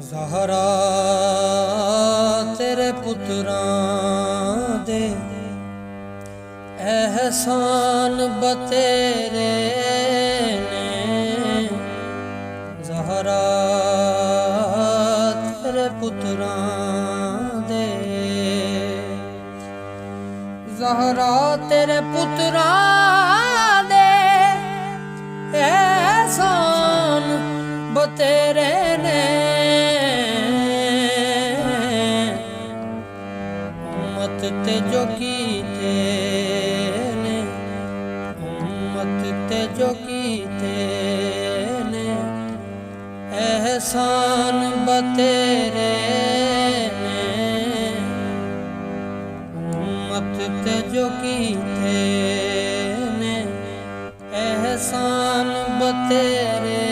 ਜ਼ਹਰਾ ਤੇਰੇ ਪੁੱਤਰਾਂ ਦੇ ਅਹਿਸਾਨ ਬਤੇਰੇ ਨੇ। ਜ਼ਹਰਾ ਤੇਰੇ ਪੁੱਤਰਾਂ ਦੇ, ਜ਼ਹਰਾ ਤੇਰੇ ਪੁੱਤਰਾਂ ਦੇ ਅਹਿਸਾਨ ਬਤੇਰੇ ਨੇ। ਉਮਤ ਤੇ ਜੋ ਕੀਤੇ ਨੇ, ਉਮਤ ਤੇ ਜੋ ਕੀਤੇ ਨੇ ਅਹਿਸਾਨ ਬਤੇਰੇ ਨੇ। ਉਮਤ ਤੇ ਜੋ ਕੀਤੇ ਨੇ ਅਹਿਸਾਨ ਬਤੇਰੇ